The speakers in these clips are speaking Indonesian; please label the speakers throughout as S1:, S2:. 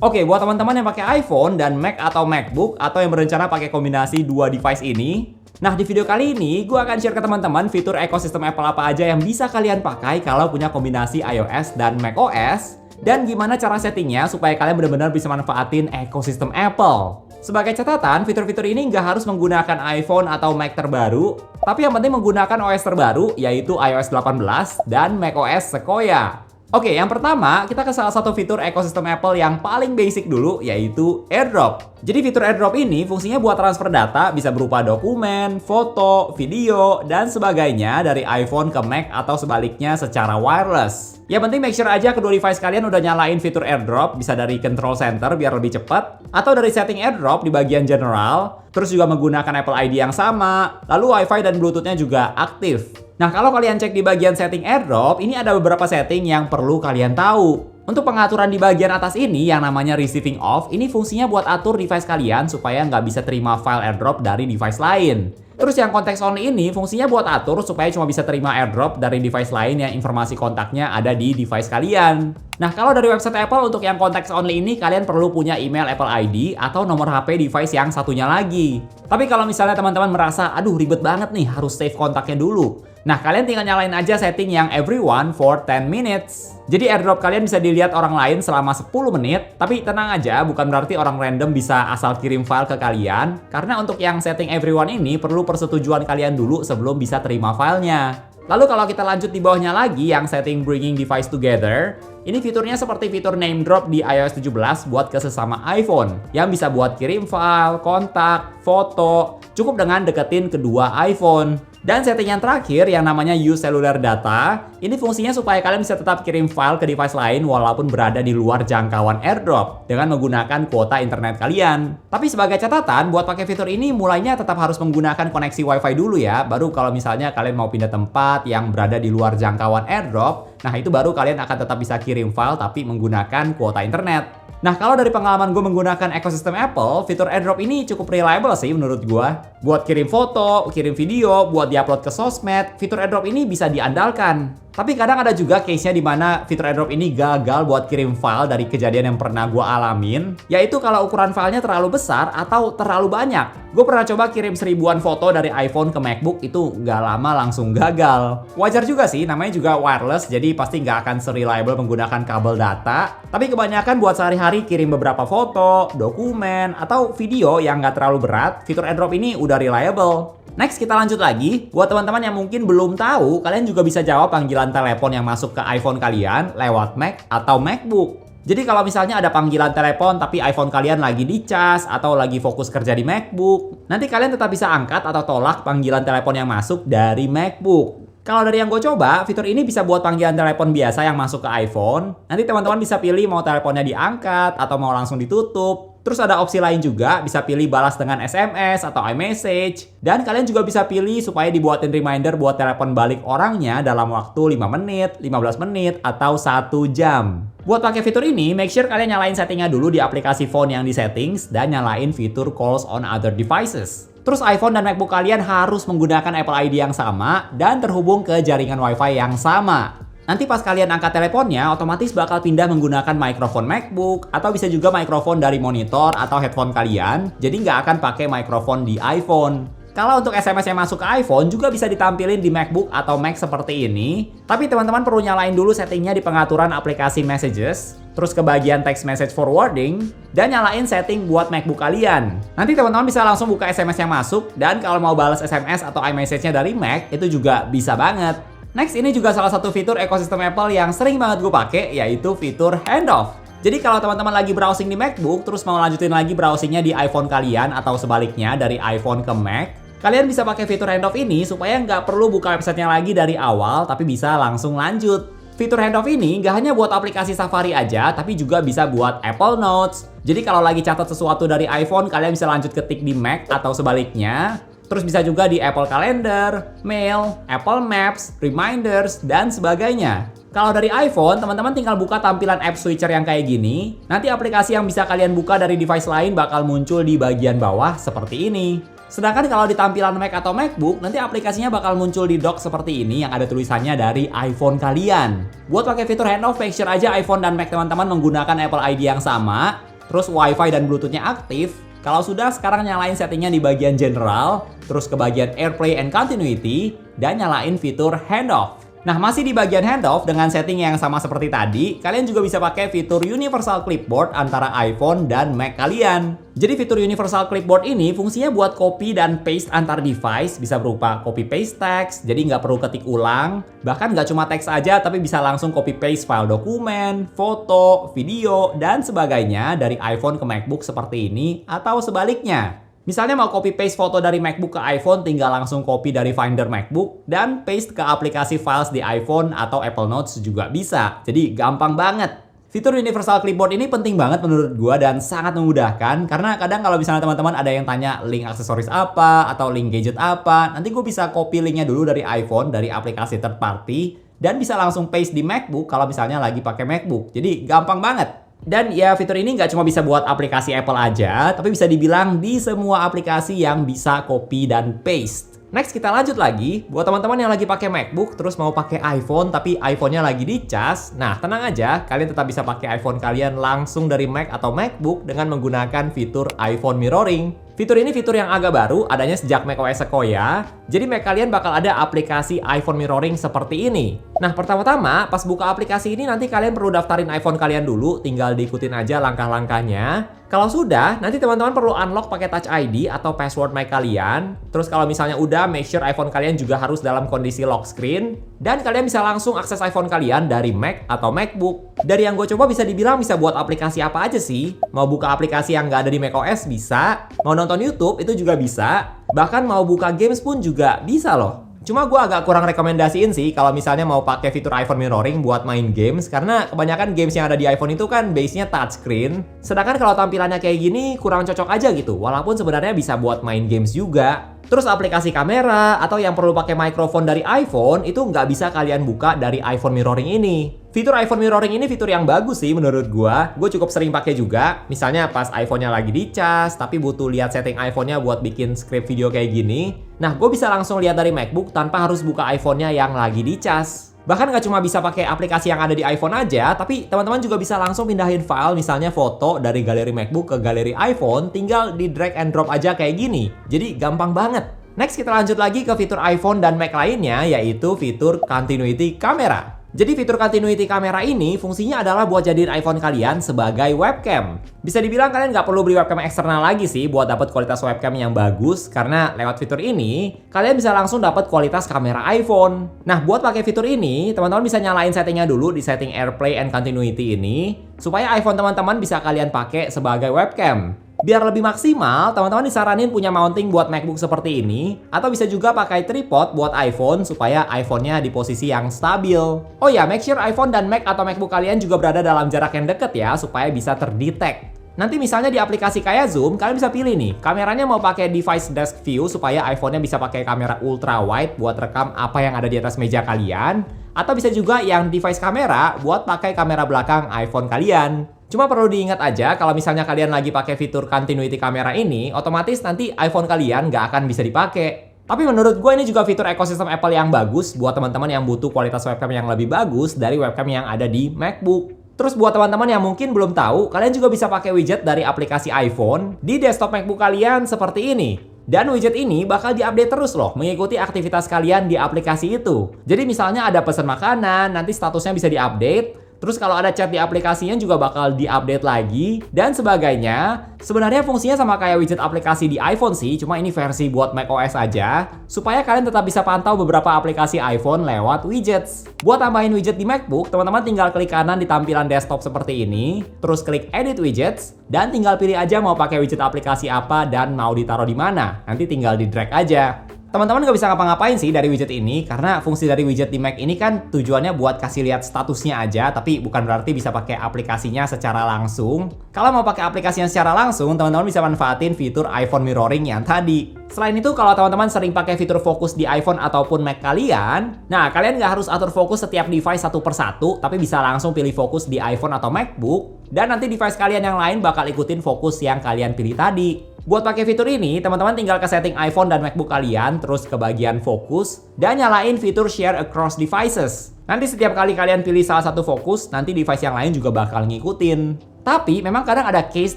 S1: Oke, buat teman-teman yang pakai iPhone dan Mac atau MacBook atau yang berencana pakai kombinasi dua device ini, nah di video kali ini gue akan share ke teman-teman fitur ekosistem Apple apa aja yang bisa kalian pakai kalau punya kombinasi iOS dan macOS, dan gimana cara settingnya supaya kalian benar-benar bisa manfaatin ekosistem Apple. Sebagai catatan, fitur-fitur ini nggak harus menggunakan iPhone atau Mac terbaru, tapi yang penting menggunakan OS terbaru yaitu iOS 18 dan macOS Sequoia. Oke, yang pertama kita ke salah satu fitur ekosistem Apple yang paling basic dulu, yaitu AirDrop. Jadi fitur AirDrop ini fungsinya buat transfer data bisa berupa dokumen, foto, video, dan sebagainya dari iPhone ke Mac atau sebaliknya secara wireless. Yang penting make sure aja kedua device kalian udah nyalain fitur AirDrop, bisa dari Control Center biar lebih cepat, atau dari setting AirDrop di bagian General, terus juga menggunakan Apple ID yang sama, lalu Wi-Fi dan Bluetooth-nya juga aktif. Nah, kalau kalian cek di bagian setting AirDrop, ini ada beberapa setting yang perlu kalian tahu. Untuk pengaturan di bagian atas ini yang namanya Receiving Off, ini fungsinya buat atur device kalian supaya nggak bisa terima file AirDrop dari device lain. Terus yang Context Only ini fungsinya buat atur supaya cuma bisa terima AirDrop dari device lain yang informasi kontaknya ada di device kalian. Nah, kalau dari website Apple untuk yang Context Only ini kalian perlu punya email Apple ID atau nomor HP device yang satunya lagi. Tapi kalau misalnya teman-teman merasa, aduh ribet banget nih harus save kontaknya dulu. Nah, kalian tinggal nyalain aja setting yang everyone for 10 minutes. Jadi AirDrop kalian bisa dilihat orang lain selama 10 menit, tapi tenang aja, bukan berarti orang random bisa asal kirim file ke kalian, karena untuk yang setting everyone ini perlu persetujuan kalian dulu sebelum bisa terima filenya. Lalu kalau kita lanjut di bawahnya lagi yang setting bringing device together, ini fiturnya seperti fitur name drop di iOS 17 buat ke sesama iPhone, yang bisa buat kirim file, kontak, foto, cukup dengan deketin kedua iPhone. Dan setting yang terakhir yang namanya Use Cellular Data, ini fungsinya supaya kalian bisa tetap kirim file ke device lain walaupun berada di luar jangkauan AirDrop dengan menggunakan kuota internet kalian. Tapi sebagai catatan, buat pakai fitur ini mulainya tetap harus menggunakan koneksi Wi-Fi dulu ya, baru kalau misalnya kalian mau pindah tempat yang berada di luar jangkauan AirDrop, nah itu baru kalian akan tetap bisa kirim file tapi menggunakan kuota internet. Nah, kalau dari pengalaman gue menggunakan ekosistem Apple, fitur AirDrop ini cukup reliable sih menurut gue. Buat kirim foto, kirim video, buat diupload ke sosmed, fitur AirDrop ini bisa diandalkan. Tapi kadang ada juga case-nya di mana fitur AirDrop ini gagal buat kirim file dari kejadian yang pernah gue alamin, yaitu kalau ukuran filenya terlalu besar atau terlalu banyak. Gue pernah coba kirim 1000-an foto dari iPhone ke MacBook, itu nggak lama langsung gagal. Wajar juga sih, namanya juga wireless, jadi pasti nggak akan se-reliable menggunakan kabel data. Tapi kebanyakan buat sehari-hari kirim beberapa foto, dokumen, atau video yang nggak terlalu berat, fitur AirDrop ini udah reliable. Next, kita lanjut lagi. Buat teman-teman yang mungkin belum tahu, kalian juga bisa jawab panggilan telepon yang masuk ke iPhone kalian lewat Mac atau MacBook. Jadi kalau misalnya ada panggilan telepon tapi iPhone kalian lagi dicas atau lagi fokus kerja di MacBook, nanti kalian tetap bisa angkat atau tolak panggilan telepon yang masuk dari MacBook. Kalau dari yang gue coba, fitur ini bisa buat panggilan telepon biasa yang masuk ke iPhone. Nanti teman-teman bisa pilih mau teleponnya diangkat atau mau langsung ditutup. Terus ada opsi lain juga, bisa pilih balas dengan SMS atau iMessage. Dan kalian juga bisa pilih supaya dibuatin reminder buat telepon balik orangnya dalam waktu 5 menit, 15 menit, atau 1 jam. Buat pakai fitur ini, make sure kalian nyalain settingnya dulu di aplikasi phone yang di settings dan nyalain fitur calls on other devices. Terus iPhone dan MacBook kalian harus menggunakan Apple ID yang sama dan terhubung ke jaringan Wi-Fi yang sama. Nanti pas kalian angkat teleponnya, otomatis bakal pindah menggunakan mikrofon MacBook atau bisa juga mikrofon dari monitor atau headphone kalian, jadi nggak akan pakai mikrofon di iPhone. Kalau untuk SMS yang masuk ke iPhone juga bisa ditampilin di MacBook atau Mac seperti ini, tapi teman-teman perlu nyalain dulu settingnya di pengaturan aplikasi Messages, terus ke bagian Text Message Forwarding, dan nyalain setting buat MacBook kalian. Nanti teman-teman bisa langsung buka SMS yang masuk, dan kalau mau balas SMS atau iMessage-nya dari Mac, itu juga bisa banget. Next, ini juga salah satu fitur ekosistem Apple yang sering banget gue pakai, yaitu fitur handoff. Jadi kalau teman-teman lagi browsing di MacBook, terus mau lanjutin lagi browsingnya di iPhone kalian atau sebaliknya dari iPhone ke Mac, kalian bisa pakai fitur handoff ini supaya nggak perlu buka websitenya lagi dari awal, tapi bisa langsung lanjut. Fitur handoff ini nggak hanya buat aplikasi Safari aja, tapi juga bisa buat Apple Notes. Jadi kalau lagi catat sesuatu dari iPhone, kalian bisa lanjut ketik di Mac atau sebaliknya. Terus bisa juga di Apple Calendar, Mail, Apple Maps, Reminders, dan sebagainya. Kalau dari iPhone, teman-teman tinggal buka tampilan app switcher yang kayak gini. Nanti aplikasi yang bisa kalian buka dari device lain bakal muncul di bagian bawah seperti ini. Sedangkan kalau di tampilan Mac atau MacBook, nanti aplikasinya bakal muncul di dock seperti ini yang ada tulisannya dari iPhone kalian. Buat pakai fitur handoff, make sure aja iPhone dan Mac teman-teman menggunakan Apple ID yang sama. terus Wi-Fi dan Bluetooth-nya aktif. Kalau sudah, sekarang nyalain settingnya di bagian general, terus ke bagian AirPlay and Continuity, dan nyalain fitur handoff. Nah, masih di bagian handoff dengan setting yang sama seperti tadi, kalian juga bisa pakai fitur Universal Clipboard antara iPhone dan Mac kalian. Jadi fitur Universal Clipboard ini fungsinya buat copy dan paste antar device, bisa berupa copy paste teks, jadi nggak perlu ketik ulang. Bahkan nggak cuma teks aja, tapi bisa langsung copy paste file dokumen, foto, video, dan sebagainya dari iPhone ke MacBook seperti ini, atau sebaliknya. Misalnya mau copy paste foto dari MacBook ke iPhone, tinggal langsung copy dari Finder MacBook dan paste ke aplikasi files di iPhone atau Apple Notes juga bisa. Jadi gampang banget. Fitur Universal Clipboard ini penting banget menurut gua dan sangat memudahkan karena kadang kalau misalnya teman-teman ada yang tanya link aksesoris apa atau link gadget apa, nanti gue bisa copy linknya dulu dari iPhone, dari aplikasi third party, dan bisa langsung paste di MacBook kalau misalnya lagi pakai MacBook. Jadi gampang banget. Dan ya fitur ini nggak cuma bisa buat aplikasi Apple aja, tapi bisa dibilang di semua aplikasi yang bisa copy dan paste. Next kita lanjut lagi, buat teman-teman yang lagi pakai MacBook terus mau pakai iPhone tapi iPhone-nya lagi dicas, nah tenang aja, kalian tetap bisa pakai iPhone kalian langsung dari Mac atau MacBook dengan menggunakan fitur iPhone Mirroring. Fitur ini fitur yang agak baru, adanya sejak macOS Sequoia. Jadi Mac kalian bakal ada aplikasi iPhone Mirroring seperti ini. Nah, pertama-tama pas buka aplikasi ini nanti kalian perlu daftarin iPhone kalian dulu, tinggal diikutin aja langkah-langkahnya. Kalau sudah, nanti teman-teman perlu unlock pakai Touch ID atau password Mac kalian. Terus kalau misalnya udah, make sure iPhone kalian juga harus dalam kondisi lock screen. Dan kalian bisa langsung akses iPhone kalian dari Mac atau MacBook. Dari yang gue coba bisa dibilang bisa buat aplikasi apa aja sih. Mau buka aplikasi yang nggak ada di macOS bisa. Mau nonton YouTube itu juga bisa. Bahkan mau buka games pun juga bisa loh. Cuma gue agak kurang rekomendasiin sih kalau misalnya mau pakai fitur iPhone Mirroring buat main games karena kebanyakan games yang ada di iPhone itu kan base-nya touchscreen. Sedangkan kalau tampilannya kayak gini kurang cocok aja gitu, walaupun sebenarnya bisa buat main games juga. Terus aplikasi kamera atau yang perlu pakai mikrofon dari iPhone itu nggak bisa kalian buka dari iPhone Mirroring ini. Fitur iPhone Mirroring ini fitur yang bagus sih menurut gua. Gue cukup sering pakai juga. Misalnya pas iPhone-nya lagi dicas, tapi butuh lihat setting iPhone-nya buat bikin script video kayak gini. Nah, gue bisa langsung lihat dari MacBook tanpa harus buka iPhone-nya yang lagi dicas. Bahkan nggak cuma bisa pakai aplikasi yang ada di iPhone aja, tapi teman-teman juga bisa langsung pindahin file, misalnya foto dari galeri MacBook ke galeri iPhone, tinggal di drag and drop aja kayak gini. Jadi gampang banget. Next kita lanjut lagi ke fitur iPhone dan Mac lainnya, yaitu fitur Continuity Camera. Jadi fitur Continuity Camera ini fungsinya adalah buat jadiin iPhone kalian sebagai webcam. Bisa dibilang kalian nggak perlu beli webcam eksternal lagi sih buat dapat kualitas webcam yang bagus, karena lewat fitur ini kalian bisa langsung dapat kualitas kamera iPhone. Nah, buat pakai fitur ini, teman-teman bisa nyalain settingnya dulu di setting AirPlay and Continuity ini, supaya iPhone teman-teman bisa kalian pakai sebagai webcam. Biar lebih maksimal, teman-teman disaranin punya mounting buat MacBook seperti ini, atau bisa juga pakai tripod buat iPhone supaya iPhone-nya di posisi yang stabil. Oh ya, make sure iPhone dan Mac atau MacBook kalian juga berada dalam jarak yang dekat ya, supaya bisa terdetek. Nanti misalnya di aplikasi kayak Zoom, kalian bisa pilih nih, kameranya mau pakai device desk view supaya iPhone-nya bisa pakai kamera ultra wide buat rekam apa yang ada di atas meja kalian, atau bisa juga yang device kamera buat pakai kamera belakang iPhone kalian. Cuma perlu diingat aja kalau misalnya kalian lagi pakai fitur Continuity Camera ini, otomatis nanti iPhone kalian nggak akan bisa dipakai. Tapi menurut gue ini juga fitur ekosistem Apple yang bagus buat teman-teman yang butuh kualitas webcam yang lebih bagus dari webcam yang ada di MacBook. Terus buat teman-teman yang mungkin belum tahu, kalian juga bisa pakai widget dari aplikasi iPhone di desktop MacBook kalian seperti ini. Dan widget ini bakal diupdate terus loh, mengikuti aktivitas kalian di aplikasi itu. Jadi misalnya ada pesan makanan, nanti statusnya bisa diupdate. Terus kalau ada chat di aplikasinya juga bakal diupdate lagi, dan sebagainya. Sebenarnya fungsinya sama kayak widget aplikasi di iPhone sih, cuma ini versi buat macOS aja, supaya kalian tetap bisa pantau beberapa aplikasi iPhone lewat widgets. Buat tambahin widget di MacBook, teman-teman tinggal klik kanan di tampilan desktop seperti ini, terus klik Edit Widgets, dan tinggal pilih aja mau pakai widget aplikasi apa dan mau ditaruh di mana. Nanti tinggal di drag aja. Teman-teman nggak bisa ngapa-ngapain sih dari widget ini, karena fungsi dari widget di Mac ini kan tujuannya buat kasih lihat statusnya aja, tapi bukan berarti bisa pakai aplikasinya secara langsung. Kalau mau pakai aplikasinya secara langsung, teman-teman bisa manfaatin fitur iPhone Mirroring yang tadi. Selain itu, kalau teman-teman sering pakai fitur fokus di iPhone ataupun Mac kalian, nah kalian nggak harus atur fokus setiap device satu persatu, tapi bisa langsung pilih fokus di iPhone atau MacBook, dan nanti device kalian yang lain bakal ikutin fokus yang kalian pilih tadi. Buat pakai fitur ini, teman-teman tinggal ke setting iPhone dan MacBook kalian, terus ke bagian fokus, dan nyalain fitur Share Across Devices. Nanti setiap kali kalian pilih salah satu fokus, nanti device yang lain juga bakal ngikutin. Tapi memang kadang ada case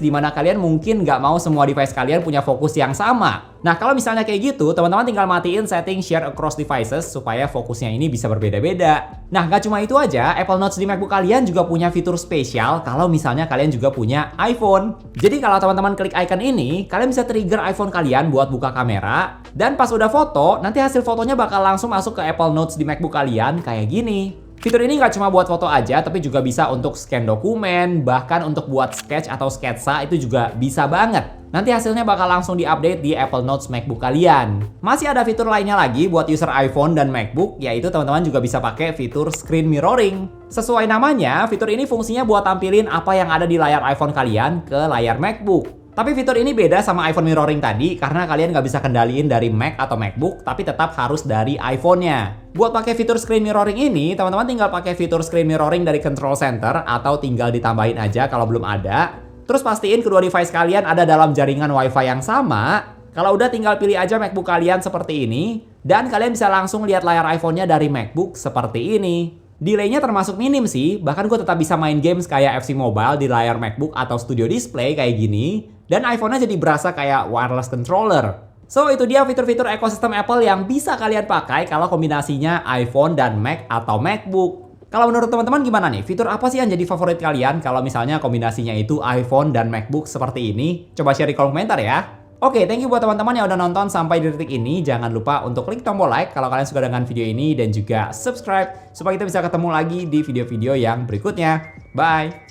S1: di mana kalian mungkin nggak mau semua device kalian punya fokus yang sama. Nah, kalau misalnya kayak gitu, teman-teman tinggal matiin setting share across devices supaya fokusnya ini bisa berbeda-beda. Nah, nggak cuma itu aja, Apple Notes di MacBook kalian juga punya fitur spesial kalau misalnya kalian juga punya iPhone. Jadi kalau teman-teman klik icon ini, kalian bisa trigger iPhone kalian buat buka kamera, dan pas udah foto, nanti hasil fotonya bakal langsung masuk ke Apple Notes di MacBook kalian kayak gini. Fitur ini nggak cuma buat foto aja, tapi juga bisa untuk scan dokumen, bahkan untuk buat sketch atau sketsa itu juga bisa banget. Nanti hasilnya bakal langsung diupdate di Apple Notes MacBook kalian. Masih ada fitur lainnya lagi buat user iPhone dan MacBook, yaitu teman-teman juga bisa pakai fitur screen mirroring. Sesuai namanya, fitur ini fungsinya buat tampilin apa yang ada di layar iPhone kalian ke layar MacBook. Tapi fitur ini beda sama iPhone mirroring tadi karena kalian nggak bisa kendaliin dari Mac atau MacBook, tapi tetap harus dari iPhone-nya. Buat pakai fitur screen mirroring ini, teman-teman tinggal pakai fitur screen mirroring dari Control Center atau tinggal ditambahin aja kalau belum ada. Terus pastiin kedua device kalian ada dalam jaringan Wi-Fi yang sama. Kalau udah tinggal pilih aja MacBook kalian seperti ini, dan kalian bisa langsung lihat layar iPhone-nya dari MacBook seperti ini. Delaynya termasuk minim sih, bahkan gue tetap bisa main games kayak FC Mobile di layar MacBook atau Studio Display kayak gini, dan iPhone-nya jadi berasa kayak wireless controller. So, itu dia fitur-fitur ekosistem Apple yang bisa kalian pakai kalau kombinasinya iPhone dan Mac atau MacBook. Kalau menurut teman-teman gimana nih? Fitur apa sih yang jadi favorit kalian kalau misalnya kombinasinya itu iPhone dan MacBook seperti ini? Coba share di kolom komentar ya. Oke, thank you buat teman-teman yang udah nonton sampai di detik ini. Jangan lupa untuk klik tombol like kalau kalian suka dengan video ini dan juga subscribe supaya kita bisa ketemu lagi di video-video yang berikutnya. Bye!